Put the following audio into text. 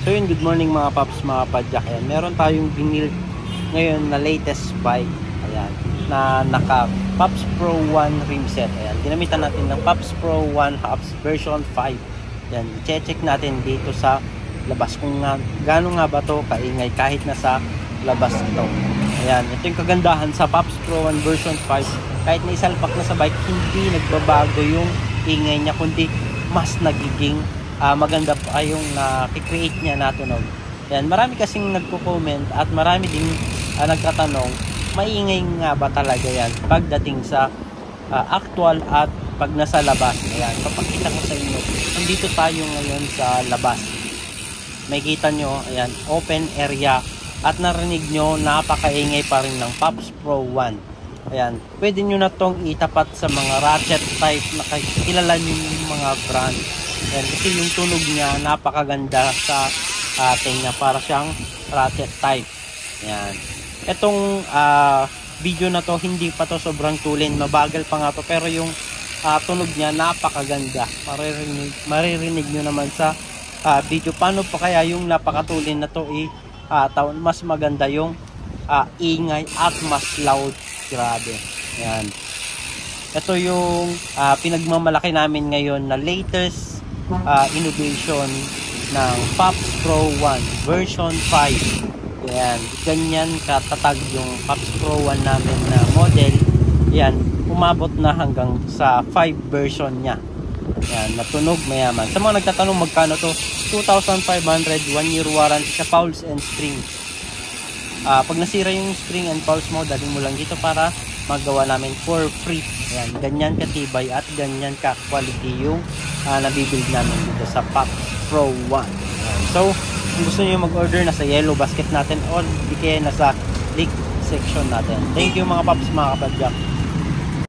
So yun, good morning mga paps, mga padyak. Ayan, meron tayong vinyl ngayon na latest bike. Ayan, na naka Pops Pro 1 rim set. Ayan, ginamitan natin ng Pops Pro 1 Hubs version 5. Ayan, i-check natin dito sa labas kung gaano nga ba to kaingay kahit nasa labas ito. Ayan, ito yung kagandahan sa Pops Pro 1 version 5. Kahit na isalpak na sa bike, hindi nagbabago yung ingay niya, kundi mas nagiging maganda pa yung na-create niya na tunog. Ayan, marami kasing nagko-comment at marami ding nagtatanong, maingay nga ba talaga yan pagdating sa actual at pag nasa labas. Ayan, papakita ko sa inyo. Nandito tayo ngayon sa labas. May kita nyo, ayan, open area at narinig nyo, napakaingay pa rin ng Pops Pro 1. Ayan, pwede nyo na tong itapat sa mga ratchet type na kilala nyo yung mga brand. Ayan, kasi yung tunog niya napakaganda sa ating para siyang ratchet type. Ayan. Itong video na to, hindi pa to sobrang tulin, mabagal pa nga to, pero yung tunog niya napakaganda. Maririnig nyo naman sa video. Paano pa kaya yung napakatulin na to mas maganda yung ingay at mas loud. Grabe. Ayan. Ito yung pinagmamalaki namin ngayon na latest innovation ng Pops Pro 1 version 5. Ayan, ganyan katatag yung Pops Pro 1 namin na model. Ayan, umabot na hanggang sa 5 version niya. Ayan, natunog mayaman. Sa mga nagtatanong magkano to, 2,500, 1 year warranty sa Pulse and Spring. Pag nasira yung spring and pulse mo, dalhin mo lang dito para magawa namin for free. Ayan, ganyan katibay at ganyan ka quality yung nabibuild namin dito sa Pops Pro 1. Ayan. So, kung gusto niyo mag-order, nasa yellow basket natin or di kaya nasa link section natin. Thank you mga paps, mga kapadyak.